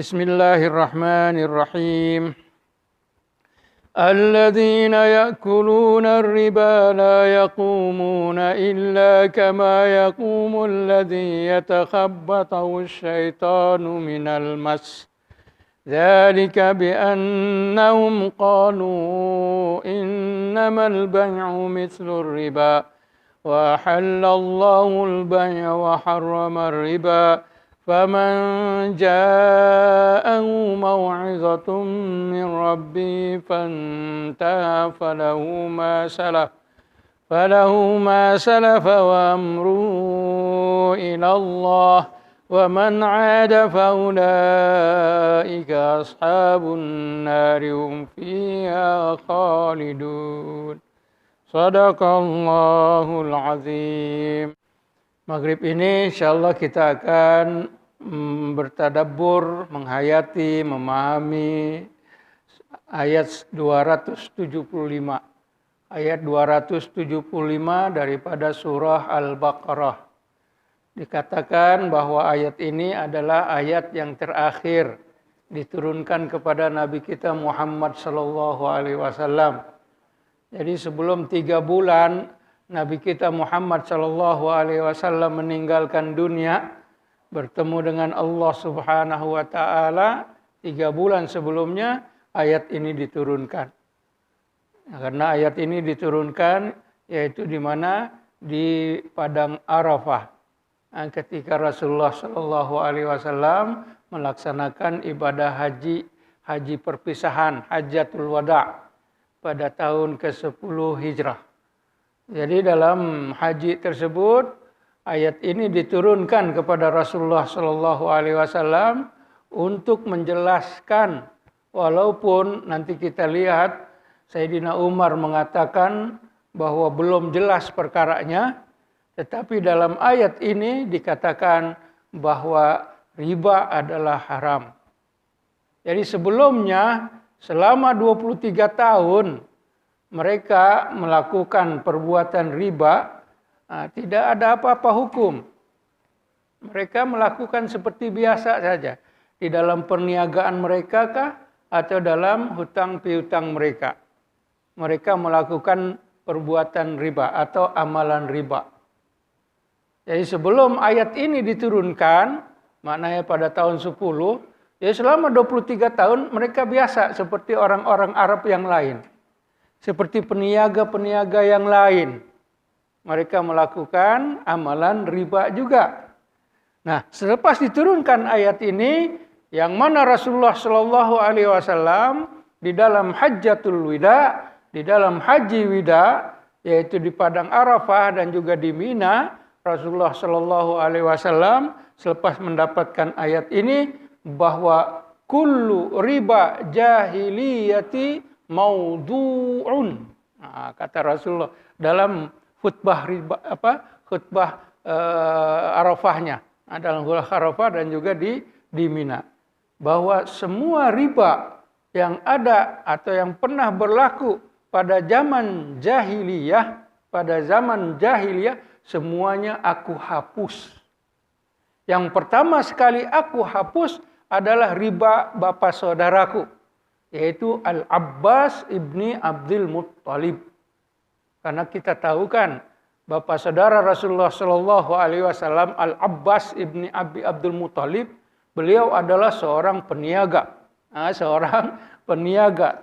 Bismillahirrahmanirrahim. الذين يأكلون الربا لا يقومون إلا كما يقوم الذي يتخبطه الشيطان من المس ذلك بأنهم قالوا إنما البيع مثل الربا وأحل الله البيع وحرم الربا فمن جاءه موعظة من ربه فانتهى فله ما سلف وأمره إلى الله ومن عاد فأولئك أصحاب النار هم فيها خالدون Sadaqallahul azim. Maghrib ini insyaallah kita akan bertadabbur, menghayati, memahami ayat 275. Ayat 275 daripada surah Al-Baqarah. Dikatakan bahwa ayat ini adalah ayat yang terakhir diturunkan kepada Nabi kita Muhammad sallallahu alaihi wasallam. Jadi sebelum 3 bulan Nabi kita Muhammad sallallahu alaihi wasallam meninggalkan dunia, bertemu dengan Allah Subhanahu wa taala, 3 bulan sebelumnya ayat ini diturunkan. Karena ayat ini diturunkan yaitu di mana di padang Arafah. Ketika Rasulullah sallallahu alaihi wasallam melaksanakan ibadah haji perpisahan, Hajjatul Wada' pada tahun ke-10 Hijrah. Jadi dalam haji tersebut ayat ini diturunkan kepada Rasulullah sallallahu alaihi wasallam untuk menjelaskan, walaupun nanti kita lihat Sayyidina Umar mengatakan bahwa belum jelas perkaranya, tetapi dalam ayat ini dikatakan bahwa riba adalah haram. Jadi sebelumnya selama 23 tahun mereka melakukan perbuatan riba, tidak ada apa-apa hukum. Mereka melakukan seperti biasa saja. Di dalam perniagaan mereka kah atau dalam hutang piutang mereka. Mereka melakukan perbuatan riba atau amalan riba. Jadi sebelum ayat ini diturunkan, maknanya pada tahun 10, ya selama 23 tahun mereka biasa seperti orang-orang Arab yang lain. Seperti peniaga-peniaga yang lain. Mereka melakukan amalan riba juga. Nah, selepas diturunkan ayat ini, yang mana Rasulullah Shallallahu Alaihi Wasallam di dalam Hajjatul Wida, di dalam Haji Wida, yaitu di Padang Arafah dan juga di Mina, Rasulullah Shallallahu Alaihi Wasallam selepas mendapatkan ayat ini, bahwa kullu riba jahiliyati maudu'un. Nah, kata Rasulullah dalam khutbah riba Arafahnya, dalam khutbah Arafah dan juga di Mina, bahwa semua riba yang ada atau yang pernah berlaku pada zaman jahiliyah, semuanya aku hapus. Yang pertama sekali aku hapus adalah riba bapak saudaraku, yaitu Al-Abbas ibni Abdul Muttalib. Karena kita tahu kan, bapak saudara Rasulullah Shallallahu Alaihi Wasallam Al-Abbas ibni Abi Abdul Muttalib, beliau adalah seorang peniaga,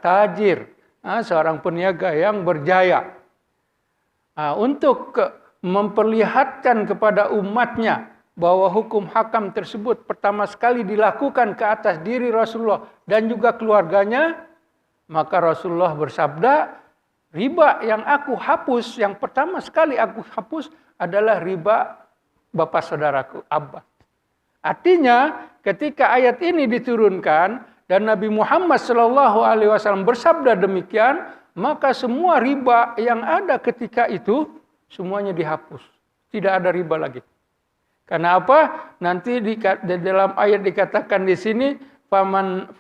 tajir, seorang peniaga yang berjaya. Untuk memperlihatkan kepada umatnya bahwa hukum hakam tersebut pertama sekali dilakukan ke atas diri Rasulullah dan juga keluarganya, maka Rasulullah bersabda, riba yang aku hapus, yang pertama sekali aku hapus adalah riba bapak saudaraku, Abbas. Artinya ketika ayat ini diturunkan dan Nabi Muhammad SAW bersabda demikian, maka semua riba yang ada ketika itu semuanya dihapus. Tidak ada riba lagi. Karena apa? Nanti di dalam ayat dikatakan di sini, faman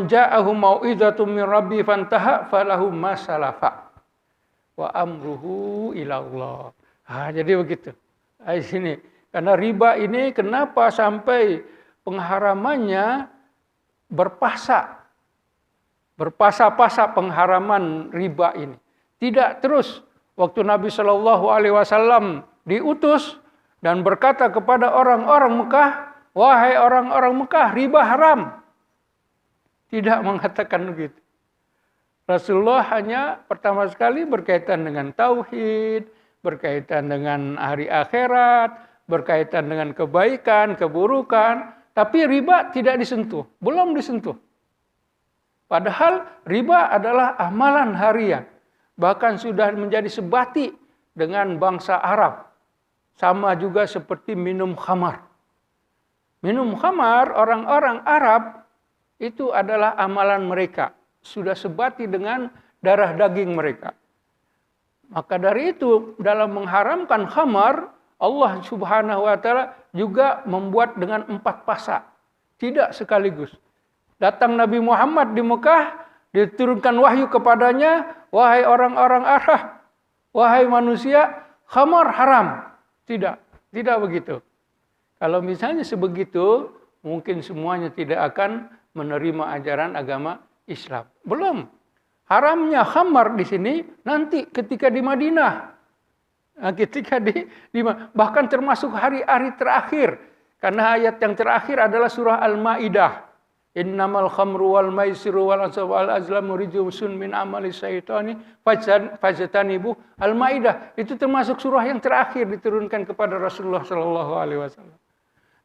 ja'ahu mau'izatun min rabbi fantaha falahu ma salafa wa amruhu ila Allah. Jadi begitu. Di sini Karena riba ini kenapa sampai pengharamannya berpasa-pasa pengharaman riba ini. Tidak terus waktu Nabi Shallallahu Alaihi Wasallam diutus dan berkata kepada orang-orang Mekah, wahai orang-orang Mekah, riba haram. Tidak mengatakan begitu. Rasulullah hanya pertama sekali berkaitan dengan tauhid, berkaitan dengan hari akhirat, berkaitan dengan kebaikan, keburukan, tapi riba tidak disentuh, belum disentuh. Padahal riba adalah amalan harian, bahkan sudah menjadi sebati dengan bangsa Arab. Sama juga seperti minum khamar. Minum khamar, orang-orang Arab itu adalah amalan mereka, sudah sebati dengan darah daging mereka. Maka dari itu dalam mengharamkan khamar, Allah Subhanahu wa taala juga membuat dengan 4 fasa, tidak sekaligus. Datang Nabi Muhammad di Mekah, diturunkan wahyu kepadanya, wahai orang-orang Arab, wahai manusia, khamar haram. Tidak begitu. Kalau misalnya sebegitu, mungkin semuanya tidak akan menerima ajaran agama Islam. Belum. Haramnya khamar di sini nanti ketika di Madinah. Nah, bahkan termasuk hari-hari terakhir. Karena ayat yang terakhir adalah surah Al-Maidah. Innamal khamru wal maisiru wal ansab wal azlamu rijsun min amali syaitani fajtanibu. Al-Maidah itu termasuk surah yang terakhir diturunkan kepada Rasulullah sallallahu alaihi wasallam.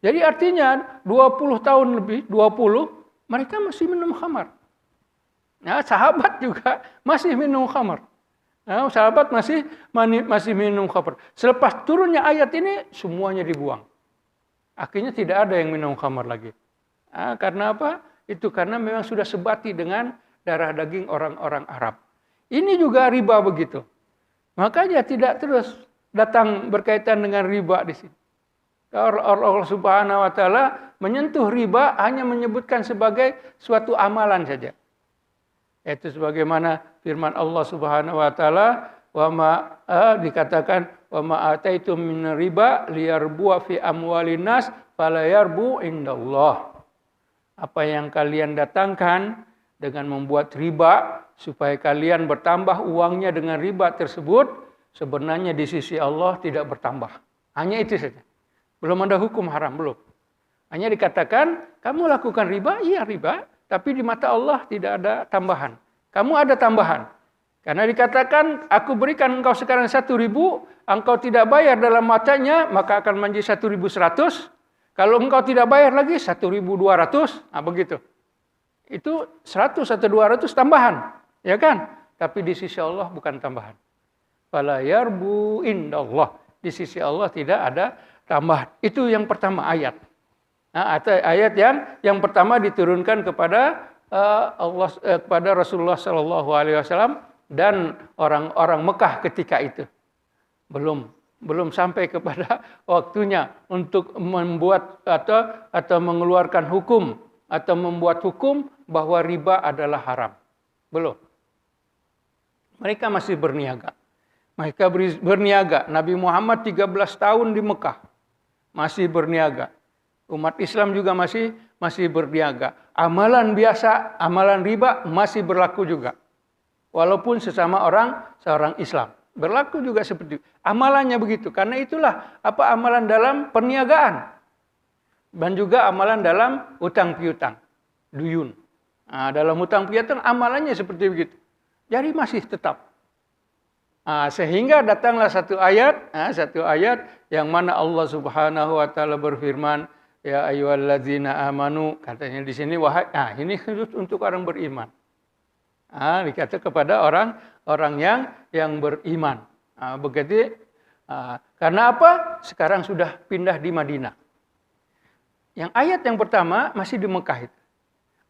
Jadi artinya 20 tahun lebih, 20 mereka masih minum khamar. Nah, sahabat juga masih minum khamar. Nah, sahabat masih minum khamar. Selepas turunnya ayat ini semuanya dibuang. Akhirnya tidak ada yang minum khamar lagi. Nah, karena apa? Itu karena memang sudah sebati dengan darah daging orang-orang Arab. Ini juga riba begitu. Makanya tidak terus datang berkaitan dengan riba di sini. Allah Subhanahu wa taala menyentuh riba hanya menyebutkan sebagai suatu amalan saja. Itu sebagaimana firman Allah Subhanahu wa taala, dikatakan wa ma ataitum min riba liyarbu fi amwalin nas fala yarbu indallah. Apa yang kalian datangkan dengan membuat riba supaya kalian bertambah uangnya dengan riba tersebut, sebenarnya di sisi Allah tidak bertambah. Hanya itu saja. Belum ada hukum haram, belum. Hanya dikatakan, kamu lakukan riba, iya riba, tapi di mata Allah tidak ada tambahan. Kamu ada tambahan. Karena dikatakan, aku berikan engkau sekarang 1.000, engkau tidak bayar dalam matanya, maka akan menjadi 1.100. Kalau engkau tidak bayar lagi, 1.200. Nah, begitu. Itu 100 atau 200 tambahan. Ya kan? Tapi di sisi Allah bukan tambahan. Fala yarbu indallah. Di sisi Allah tidak ada tambahan. Itu yang pertama ayat. Nah, ayat yang pertama diturunkan kepada kepada Rasulullah Shallallahu Alaihi Wasallam dan orang-orang Mekah ketika itu. Belum sampai kepada waktunya untuk membuat atau mengeluarkan hukum atau membuat hukum bahwa riba adalah haram. Belum. Mereka masih berniaga. Nabi Muhammad 13 tahun di Mekah. Masih berniaga. Umat Islam juga masih berniaga. Amalan biasa, amalan riba masih berlaku juga. Walaupun sesama seorang Islam. Berlaku juga seperti itu. Amalannya begitu. Karena itulah amalan dalam perniagaan. Dan juga amalan dalam utang piutang. Duyun. Nah, dalam utang piutang amalannya seperti begitu. Jadi masih tetap. Sehingga datanglah satu ayat yang mana Allah Subhanahu wa taala berfirman, ya ayyuhalladzina amanu, katanya di sini wahai, ini khusus untuk orang beriman. Dikata kepada orang yang beriman. Begitu. Karena apa? Sekarang sudah pindah di Madinah. Yang ayat yang pertama masih di Mekah itu.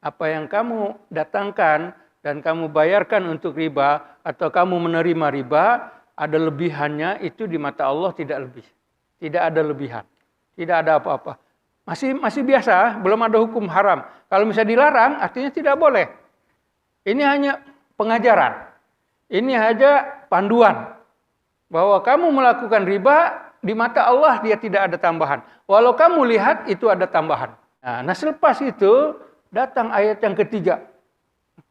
Apa yang kamu datangkan dan kamu bayarkan untuk riba atau kamu menerima riba, ada lebihannya, itu di mata Allah tidak lebih. Tidak ada lebihan. Tidak ada apa-apa. Masih biasa, belum ada hukum haram. Kalau misalnya dilarang, artinya tidak boleh. Ini hanya pengajaran. Ini hanya panduan. Bahwa kamu melakukan riba, di mata Allah dia tidak ada tambahan. Walau kamu lihat itu ada tambahan. Nah, selepas itu datang ayat yang ketiga.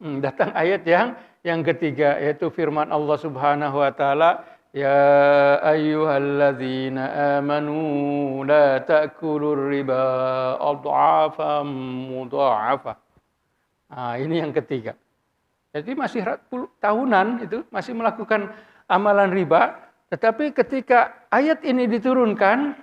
Datang ayat yang ketiga, yaitu firman Allah Subhanahu wa taala, ya ayyuhalladzina amanu la ta'kulur riba adhafan mudha'afa. Nah, ini yang ketiga. Jadi masih tahunan itu masih melakukan amalan riba, tetapi ketika ayat ini diturunkan,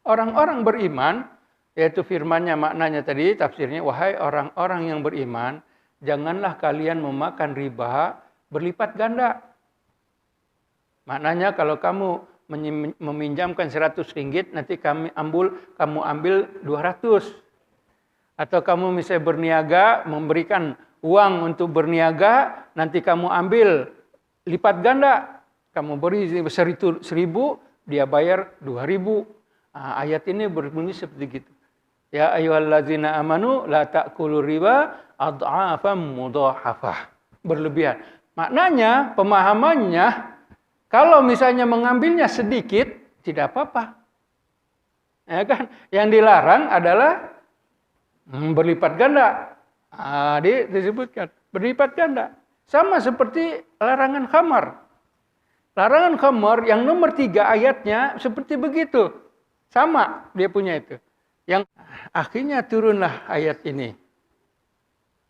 orang-orang beriman, yaitu firman-Nya maknanya tadi tafsirnya, wahai orang-orang yang beriman, janganlah kalian memakan riba berlipat ganda. Maknanya kalau kamu meminjamkan 100 ringgit, nanti kamu ambil 200. Atau kamu misalnya berniaga, memberikan uang untuk berniaga, nanti kamu ambil lipat ganda. Kamu beri 1.000, dia bayar 2.000. Nah, ayat ini berbunyi seperti itu. Ya ayyuhallazina amanu la ta'kulur riba adhafan mudha'afah. Berlebihan. Maknanya, pemahamannya, kalau misalnya mengambilnya sedikit, tidak apa-apa. Ya kan? Yang dilarang adalah berlipat ganda. Disebutkan berlipat ganda. Sama seperti larangan khamar. Larangan khamar yang nomor 3 ayatnya seperti begitu. Sama dia punya itu. Yang akhirnya turunlah ayat ini.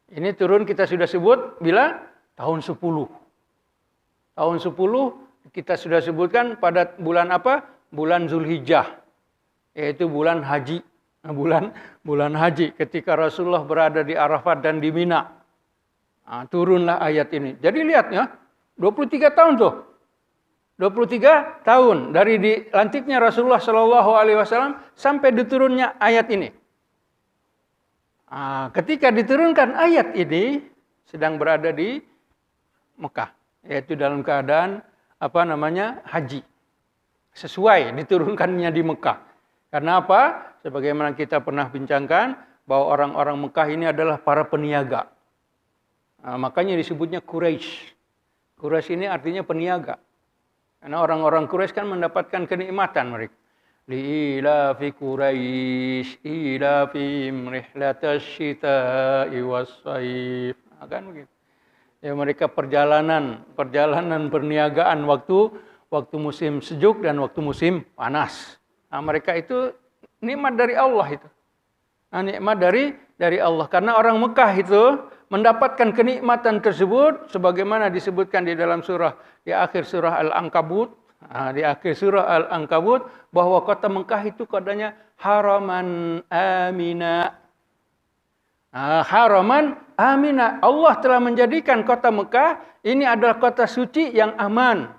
Ini turun kita sudah sebut bila tahun 10. Tahun 10 kita sudah sebutkan pada bulan apa? Bulan Zulhijjah. Yaitu bulan haji. Bulan haji ketika Rasulullah berada di Arafat dan di Mina. Turunlah ayat ini. Jadi lihat ya, 23 tahun tuh. 23 tahun dari dilantiknya Rasulullah SAW sampai diturunnya ayat ini. Ketika diturunkan ayat ini sedang berada di Mekah, yaitu dalam keadaan haji. Sesuai diturunkannya di Mekah. Karena apa? Sebagaimana kita pernah bincangkan bahwa orang-orang Mekah ini adalah para peniaga. Makanya disebutnya Quraisy. Quraisy ini artinya peniaga. Karena orang-orang Quraisy kan mendapatkan kenikmatan mereka. Li'ilafi Quraisy ilafihim rihlatash shita'i was-shaif. Kan begitu. Ya, mereka perjalanan perniagaan waktu musim sejuk dan waktu musim panas. Mereka itu nikmat dari Allah itu. Nikmat dari Allah. Karena orang Mekah itu mendapatkan kenikmatan tersebut sebagaimana disebutkan di dalam di akhir surah Al-Ankabut, bahwa kota Mekah itu kodanya haraman amina. Haraman amina. Allah telah menjadikan kota Mekah ini adalah kota suci yang aman.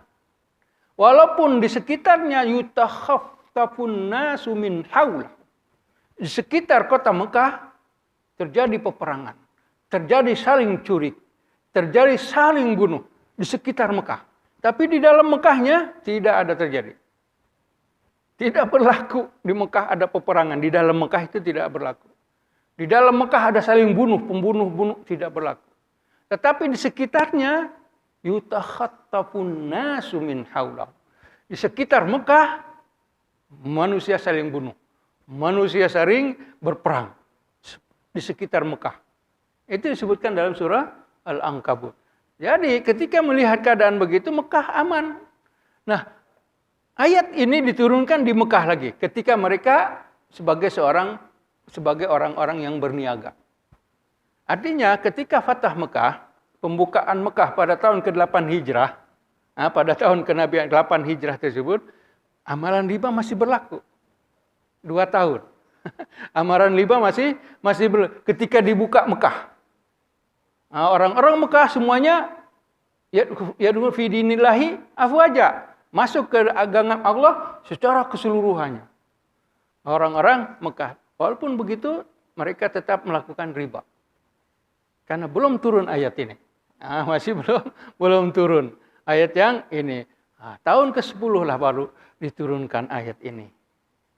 Walaupun di sekitarnya yutakhafafun nasu min haula. Di sekitar kota Mekah terjadi peperangan. Terjadi saling curi, terjadi saling bunuh di sekitar Mekah. Tapi di dalam Mekahnya tidak ada terjadi. Tidak berlaku di Mekah ada peperangan. Di dalam Mekah itu tidak berlaku. Di dalam Mekah ada saling pembunuh tidak berlaku. Tetapi di sekitarnya yutakhattafun nasu min haulah. Di sekitar Mekah manusia saling bunuh. Manusia saling berperang di sekitar Mekah. Itu disebutkan dalam surah Al-Ankabut. Jadi ketika melihat keadaan begitu, Mekah aman. Nah, ayat ini diturunkan di Mekah lagi. Ketika mereka sebagai orang-orang yang berniaga. Artinya ketika Fatah Mekah, pembukaan Mekah pada tahun ke-8 Hijrah, pada tahun kenabian 8 Hijrah tersebut, amalan riba masih berlaku. 2 tahun. Amalan riba masih berlaku. Ketika dibuka Mekah. Orang-orang Mekah semuanya yadkhulu fi dinillahi afwaja, masuk ke agama Allah secara keseluruhannya. Orang-orang Mekah, walaupun begitu mereka tetap melakukan riba. Karena belum turun ayat ini. Masih belum turun ayat yang ini. Tahun ke-10 lah baru diturunkan ayat ini.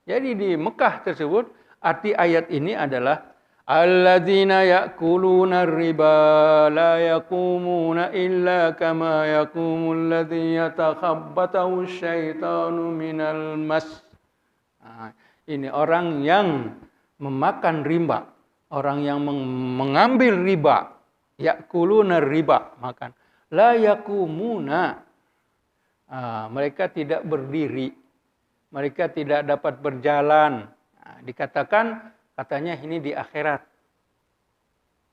Jadi di Mekah tersebut arti ayat ini adalah Alladzina ya'kuluna riba la yaqumuna illa kama yaqumul ladzi yatakhabbatahu syaitanu minal mas. Ini orang yang memakan riba, orang yang mengambil riba, ya'kuluna riba, makan. La yaqumuna, mereka tidak berdiri, mereka tidak dapat berjalan. Dikatakan katanya ini di akhirat.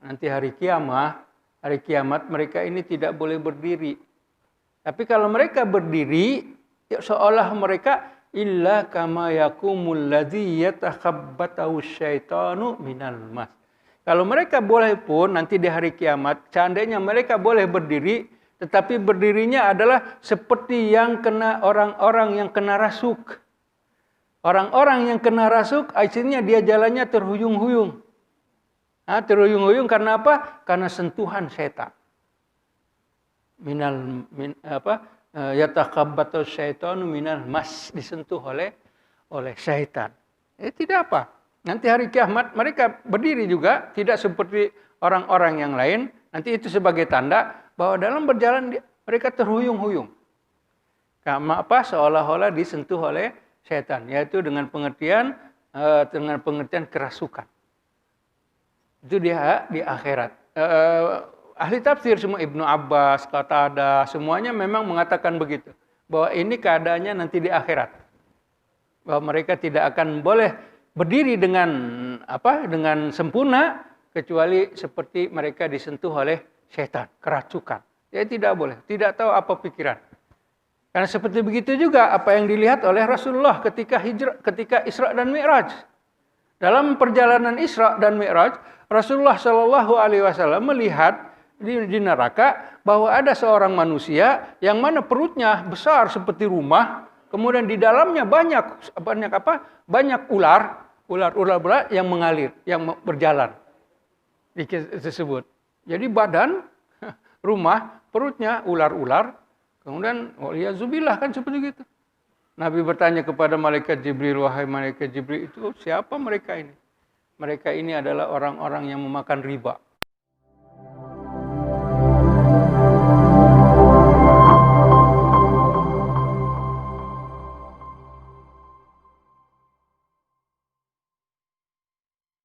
Nanti hari kiamat mereka ini tidak boleh berdiri. Tapi kalau mereka berdiri, seolah mereka illa kama yakumul ladzi yatakhabbatahu syaitanu minal mas. Kalau mereka boleh pun nanti di hari kiamat, seandainya mereka boleh berdiri, tetapi berdirinya adalah seperti yang kena orang-orang yang kena rasuk. Orang-orang yang kena rasuk, akhirnya dia jalannya terhuyung-huyung. Terhuyung-huyung karena apa? Karena sentuhan setan. Yatakhabbatu syaitanu minal mas, disentuh oleh syaitan. Tidak apa. Nanti hari kiamat mereka berdiri juga, tidak seperti orang-orang yang lain. Nanti itu sebagai tanda bahwa dalam berjalan mereka terhuyung-huyung. Karena apa? Seolah-olah disentuh oleh setan, yaitu dengan pengertian kerasukan. Itu dia di akhirat. Ahli tafsir semua, Ibnu Abbas, Qatadah, semuanya memang mengatakan begitu, bahwa ini keadaannya nanti di akhirat, bahwa mereka tidak akan boleh berdiri dengan sempurna kecuali seperti mereka disentuh oleh setan, kerasukan. Ya tidak boleh, tidak tahu apa pikiran. Karena seperti begitu juga apa yang dilihat oleh Rasulullah ketika Isra dan Mi'raj. Dalam perjalanan Isra dan Mi'raj, Rasulullah Shallallahu Alaihi Wasallam melihat di neraka bahwa ada seorang manusia yang mana perutnya besar seperti rumah, kemudian di dalamnya banyak ular yang mengalir, yang berjalan disebut. Jadi badan rumah, perutnya ular-ular. Kemudian, waliyazubillah, kan seperti itu. Nabi bertanya kepada malaikat Jibril, wahai malaikat Jibril, itu siapa mereka ini? Mereka ini adalah orang-orang yang memakan riba.